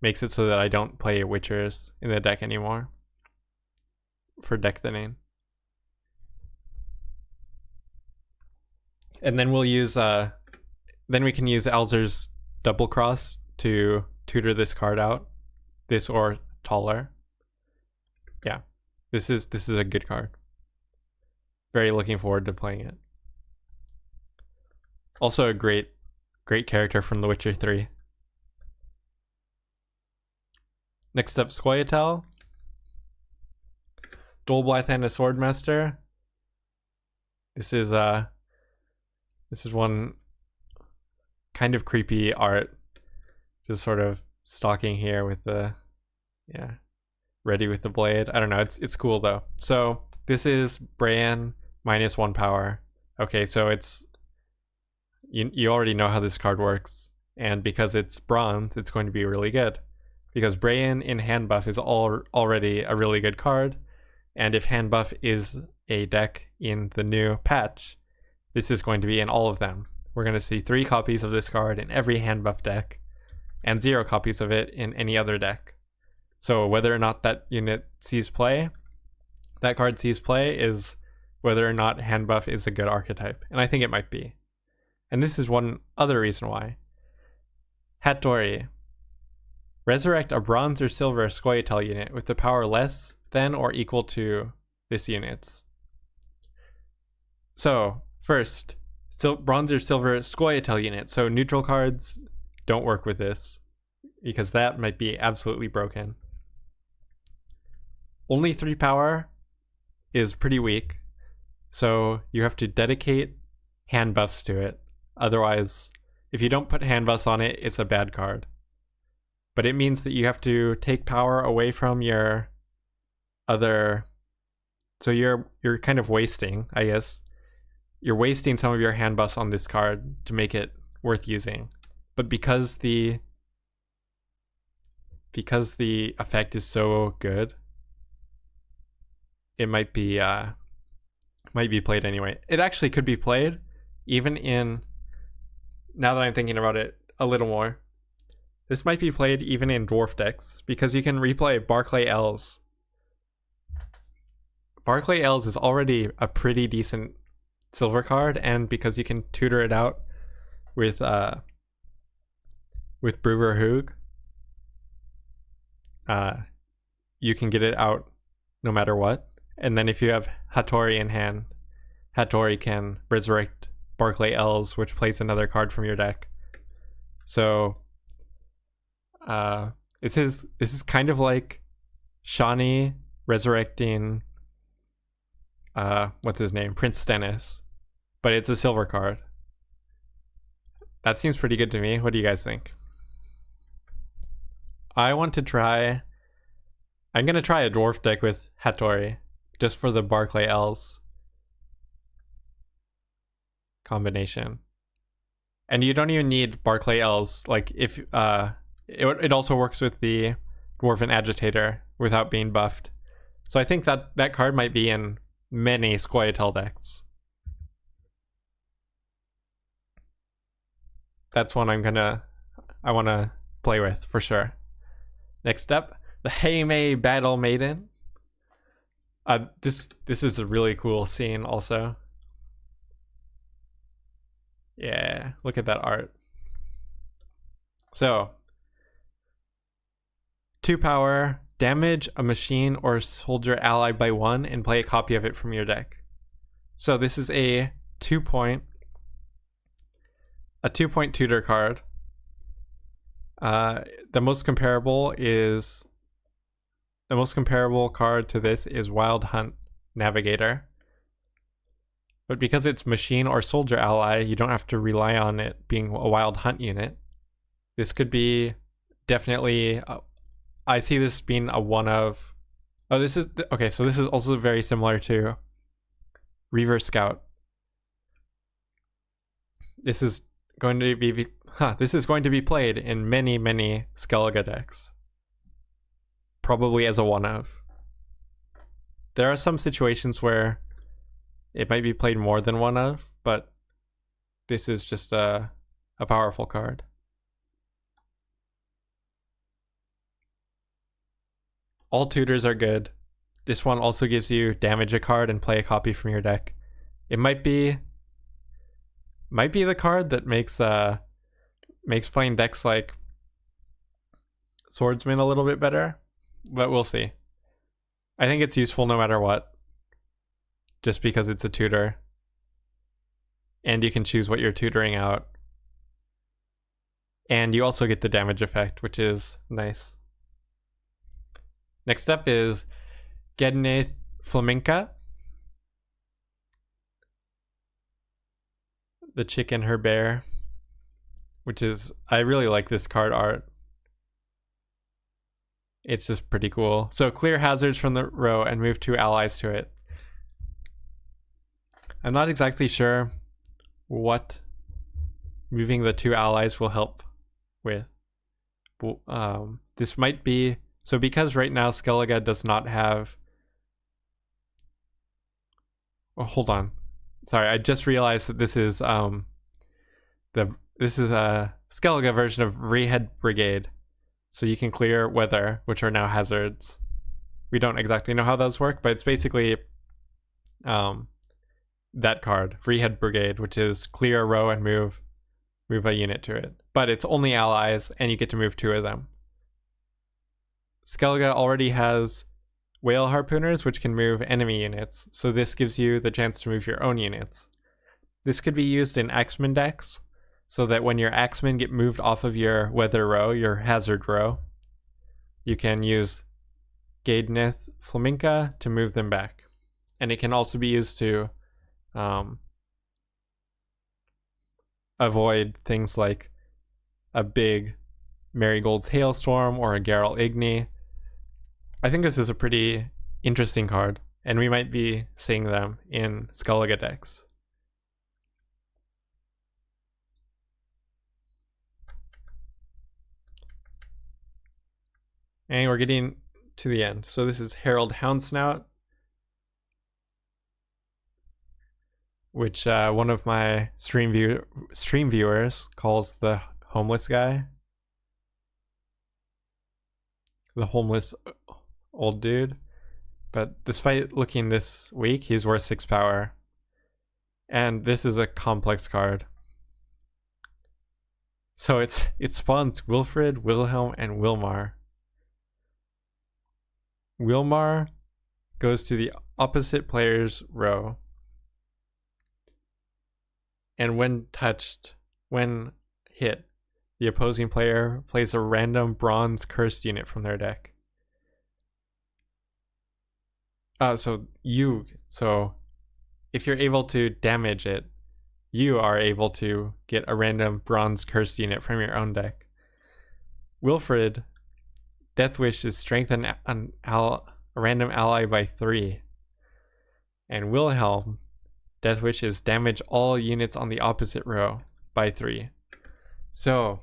makes it so that I don't play Witchers in the deck anymore for deck thinning. And then we'll use then we can use Alzur's Double Cross to tutor this card out. This or taller. Yeah. This is a good card. Very looking forward to playing it. Also a great character from The Witcher 3. Next up, Scoia'tael. Dolblithe and a Swordmaster. This is one kind of creepy art. Just sort of stalking here with the ready with the blade. I don't know, it's cool though. So this is Bran -1 power. Okay, so it's you already know how this card works, and because it's bronze, it's going to be really good. Because Bran in hand buff is already a really good card, and if hand buff is a deck in the new patch, this is going to be in all of them. We're going to see 3 copies of this card in every hand buff deck, and 0 copies of it in any other deck. So whether or not that unit sees play, that card sees play, is whether or not hand buff is a good archetype, and I think it might be. And this is one other reason why. Hattori. Resurrect a bronze or silver Scoia'tael unit with the power less than or equal to this unit's. So, first, bronze or silver Scoia'tael unit. So neutral cards don't work with this, because that might be absolutely broken. Only 3 power is pretty weak, so you have to dedicate hand buffs to it. Otherwise, if you don't put hand buffs on it, it's a bad card. But it means that you have to take power away from your other... So you're kind of wasting, I guess. You're wasting some of your hand buffs on this card to make it worth using. But because the effect is so good, it might be played anyway. It actually could be played even in... Now that I'm thinking about it a little more, this might be played even in dwarf decks, because you can replay Barclay Elves. Barclay Elves is already a pretty decent silver card, and because you can tutor it out with Brewer Hoog, you can get it out no matter what. And then if you have Hattori in hand, Hattori can resurrect Barclay Elves, which plays another card from your deck. So this is kind of like Shani resurrecting what's his name? Prince Stennis. But it's a silver card. That seems pretty good to me. What do you guys think? I'm gonna try a dwarf deck with Hattori, just for the Barclay Elves combination. And you don't even need Barclay L's. Like, if it also works with the Dwarven Agitator without being buffed. So I think that card might be in many Scoia'tael decks. That's one I want to play with for sure. Next up, the Jemez Battle Maiden. This is a really cool scene also. Yeah, look at that art. So, 2 power, damage a machine or soldier ally by 1 and play a copy of it from your deck. So this is a 2-point tutor card. The most comparable card to this is Wild Hunt Navigator. But because it's machine or soldier ally, you don't have to rely on it being a wild hunt unit. This could be definitely... I see this being a one of... Oh, this is... Okay, so this is also very similar to Reaver Scout. This is going to be played in many, many Skellige decks. Probably as a one of. There are some situations where it might be played more than one of, but this is just a powerful card. All tutors are good. This one also gives you damage a card and play a copy from your deck. It might be the card that makes playing decks like Swordsman a little bit better, but we'll see. I think it's useful no matter what, just because it's a tutor. And you can choose what you're tutoring out. And you also get the damage effect, which is nice. Next up is Gatemouth Flamenca. The chick and her bear, which is... I really like this card art. It's just pretty cool. So clear hazards from the row and move 2 allies to it. I'm not exactly sure what moving the 2 allies will help with. This might be... So because right now Skellige does not have... Oh, hold on. Sorry, I just realized that this is a Skellige version of Rehead Brigade. So you can clear weather, which are now hazards. We don't exactly know how those work, but it's basically that card, Rehead Brigade, which is clear a row and move a unit to it. But it's only allies, and you get to move 2 of them. Skellige already has Whale Harpooners, which can move enemy units, so this gives you the chance to move your own units. This could be used in Axeman decks, so that when your Axemen get moved off of your weather row, your hazard row, you can use Gatemouth Flamenca to move them back. And it can also be used to avoid things like a big Marigold's Hailstorm or a Geralt Igni. I think this is a pretty interesting card, and we might be seeing them in Skellige decks. And we're getting to the end. So this is Herald Hound Snout, which one of my stream viewers calls the homeless guy. The homeless old dude. But despite looking this weak, he's worth 6 power. And this is a complex card. So it spawns Wilfred, Wilhelm, and Wilmar. Wilmar goes to the opposite player's row. And when hit, the opposing player plays a random bronze cursed unit from their deck. So if you're able to damage it, you are able to get a random bronze cursed unit from your own deck. Wilfred, Deathwish is strengthen a random ally by 3. And Wilhelm, Deathwish is damage all units on the opposite row by 3. So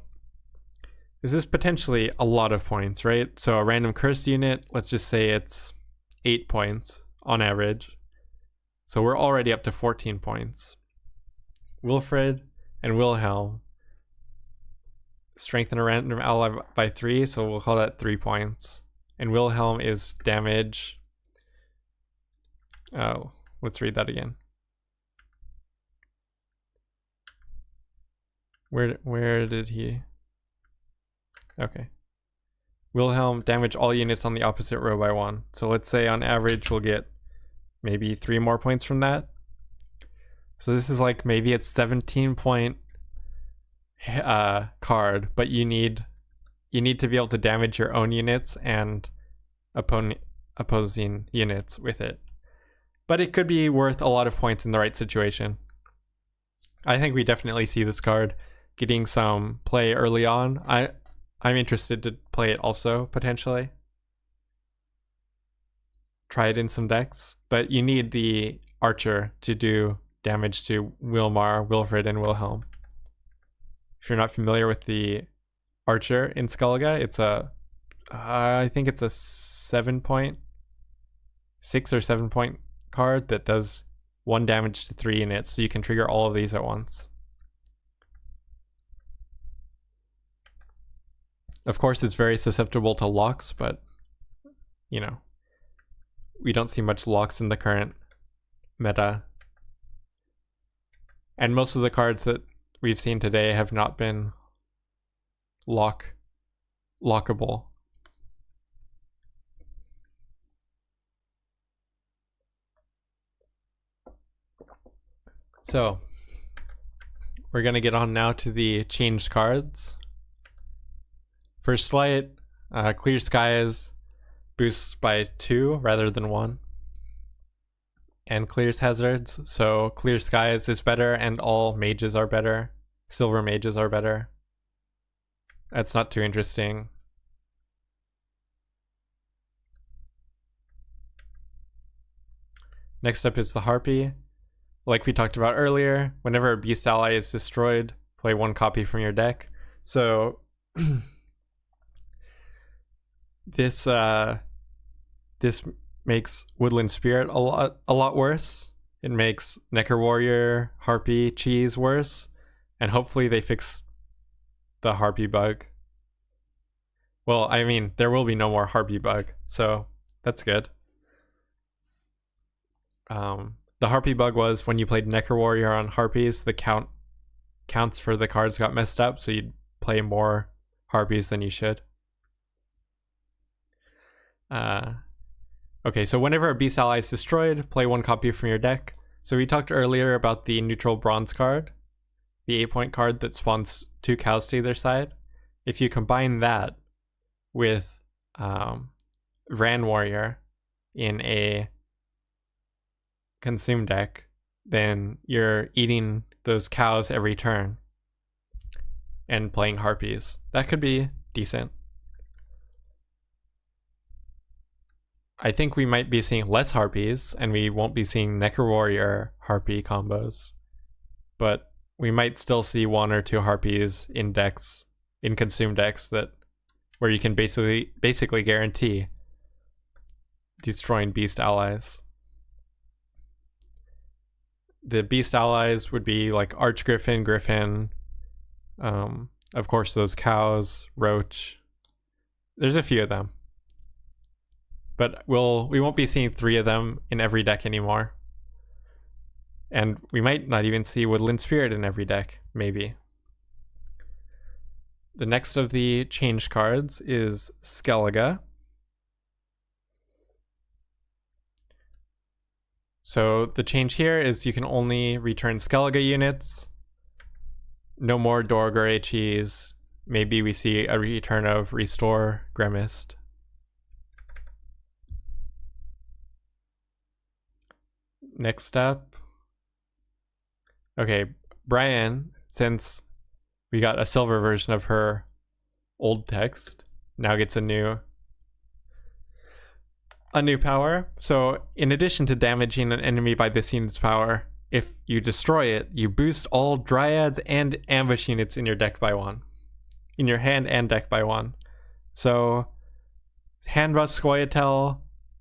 this is potentially a lot of points, right? So a random curse unit, let's just say it's 8 points on average. So we're already up to 14 points. Wilfred and Wilhelm strengthen a random ally by 3, so we'll call that 3 points. And Wilhelm is damage. Oh, let's read that again. Where did he? Okay. Wilhelm, damage all units on the opposite row by 1. So let's say on average we'll get maybe 3 more points from that. So this is like maybe it's 17-point card, but you need to be able to damage your own units and opposing units with it. But it could be worth a lot of points in the right situation. I think we definitely see this card getting some play early on. I'm interested to play it also, potentially. Try it in some decks, but you need the archer to do damage to Wilmar, Wilfred, and Wilhelm. If you're not familiar with the archer in Skellige, it's I think it's a 7-point, 6 or 7-point card that does 1 damage to 3 units, so you can trigger all of these at once. Of course, it's very susceptible to locks, but, you know, we don't see much locks in the current meta. And most of the cards that we've seen today have not been lockable. So, we're going to get on now to the changed cards. First Light, Clear Skies boosts by 2 rather than 1. And clears hazards, so Clear Skies is better and all mages are better. Silver mages are better. That's not too interesting. Next up is the Harpy. Like we talked about earlier, whenever a beast ally is destroyed, play 1 copy from your deck. So this makes Woodland Spirit a lot worse. It makes Necker Warrior, Harpy, Cheese worse, and hopefully they fix the Harpy bug. Well, I mean, there will be no more Harpy bug, so that's good. The Harpy bug was when you played Necker Warrior on Harpies, the counts for the cards got messed up, so you'd play more Harpies than you should. Okay, so whenever a beast ally is destroyed, play 1 copy from your deck. So we talked earlier about the neutral bronze card, the 8-point card that spawns 2 cows to either side. If you combine that with Ran Warrior in a consume deck, then you're eating those cows every turn and playing Harpies. That could be decent. I think we might be seeing less Harpies, and we won't be seeing Necker Warrior Harpy combos. But we might still see 1 or 2 Harpies in decks, in consume decks, where you can basically guarantee destroying beast allies. The beast allies would be like Archgriffin, Griffin, of course those cows, Roach. There's a few of them. But we won't be seeing 3 of them in every deck anymore. And we might not even see Woodland Spirit in every deck, maybe. The next of the changed cards is Skellige. So the change here is you can only return Skellige units. No more Dorgore Cheese. Maybe we see a return of Restore Gremist. Next up. Okay, Brian, since we got a silver version of her old text, now gets a new power. So in addition to damaging an enemy by this unit's power, if you destroy it, you boost all dryads and ambush units in your deck by 1. In your hand and deck by 1. So hand buff Scoia'tael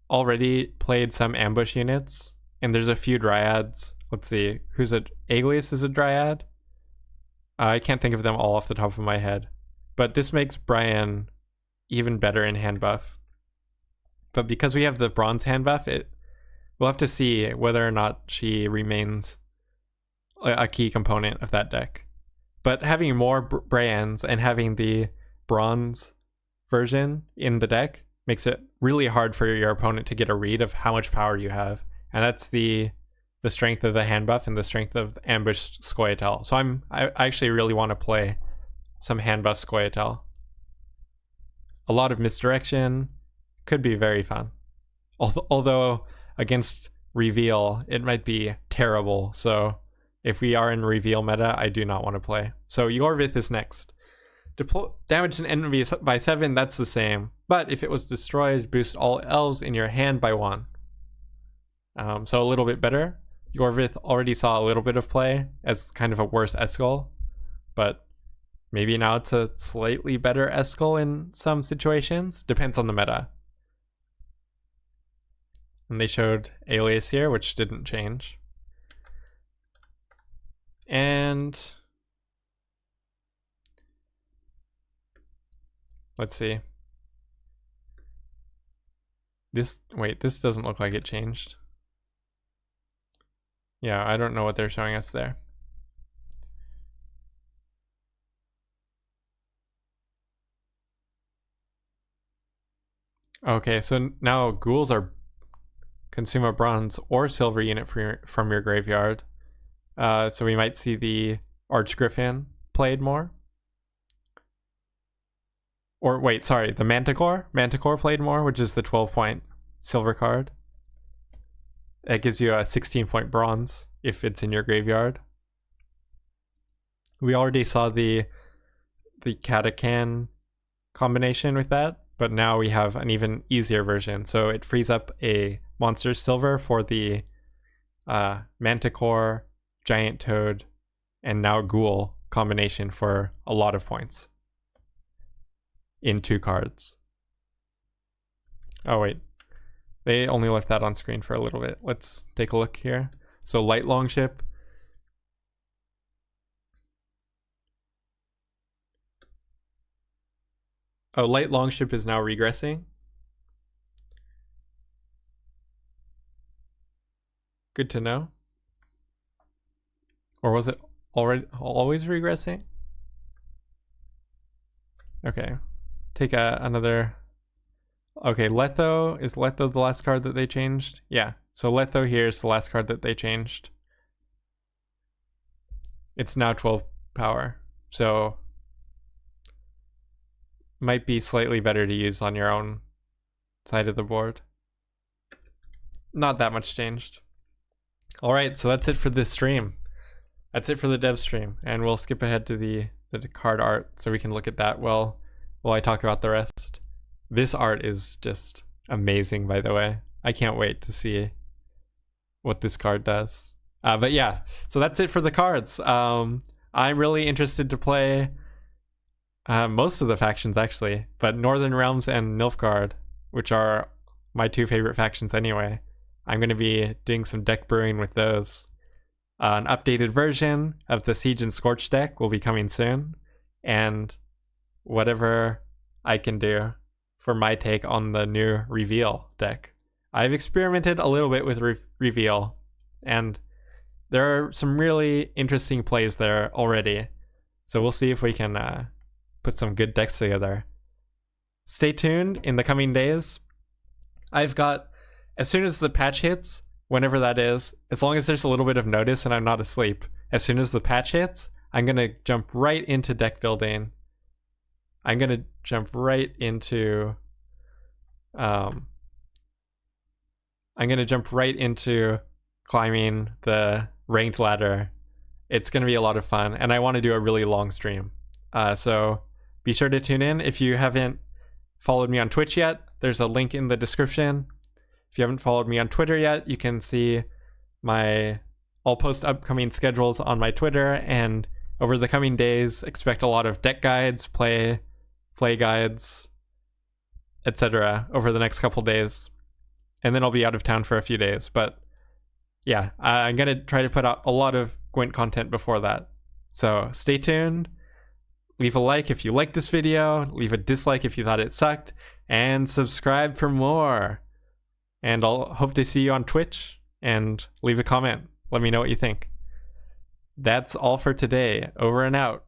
already played some ambush units, and there's a few dryads. Let's see, who's a Aegleus is a dryad? I can't think of them all off the top of my head, but this makes Brian even better in hand buff. But because we have the bronze hand buff, we'll have to see whether or not she remains a key component of that deck. But having more brands and having the bronze version in the deck makes it really hard for your opponent to get a read of how much power you have. And that's the strength of the hand buff and the strength of ambush Scoia'tael. So I actually really want to play some hand buff Scoia'tael. A lot of misdirection could be very fun. Although against reveal, it might be terrible. So if we are in reveal meta, I do not want to play. So Yorvith is next. Damage an enemy by 7, that's the same. But if it was destroyed, boost all elves in your hand by 1. So a little bit better. Yorvith already saw a little bit of play as kind of a worse Eskull. But maybe now it's a slightly better Eskull in some situations. Depends on the meta. And they showed Alias here, which didn't change. And let's see. This doesn't look like it changed. Yeah, I don't know what they're showing us there. Okay, so now ghouls are consume a bronze or silver unit from your graveyard. So we might see the Archgriffin played more. Or wait, sorry, the Manticore? Manticore played more, which is the 12-point silver card. It gives you a 16-point bronze if it's in your graveyard. We already saw the Katakan combination with that, but now we have an even easier version. So it frees up a monster silver for the Manticore, Giant Toad, and now Ghoul combination for a lot of points in 2 cards. Oh wait, they only left that on screen for a little bit. Let's take a look here. So Light Longship. Oh, Light Longship is now regressing. Good to know. Or was it always regressing? Okay. Take another. Okay, Letho. Is Letho the last card that they changed? Yeah. So Letho here is the last card that they changed. It's now 12 power. So might be slightly better to use on your own side of the board. Not that much changed. All right, so that's it for this stream. That's it for the dev stream, and we'll skip ahead to the card art so we can look at that while I talk about the rest. This art is just amazing, by the way. I can't wait to see what this card does. But yeah, so that's it for the cards. I'm really interested to play most of the factions, actually, but Northern Realms and Nilfgaard, which are my 2 favorite factions anyway. I'm going to be doing some deck brewing with those. An updated version of the Siege and Scorch deck will be coming soon, and whatever I can do for my take on the new Reveal deck. I've experimented a little bit with Reveal, and there are some really interesting plays there already, so we'll see if we can put some good decks together. Stay tuned in the coming days. I've got, as soon as the patch hits, whenever that is, as long as there's a little bit of notice and I'm not asleep, as soon as the patch hits, I'm going to jump right into deck building. I'm going to jump right into climbing the ranked ladder. It's going to be a lot of fun, and I want to do a really long stream. So be sure to tune in. If you haven't followed me on Twitch yet, there's a link in the description. If you haven't followed me on Twitter yet, you can see my I'll post upcoming schedules on my Twitter, and over the coming days, expect a lot of deck guides, play guides, etc. over the next couple days. And then I'll be out of town for a few days. But yeah, I'm going to try to put out a lot of Gwent content before that. So stay tuned. Leave a like if you liked this video. Leave a dislike if you thought it sucked. And subscribe for more. And I'll hope to see you on Twitch. And leave a comment. Let me know what you think. That's all for today. Over and out.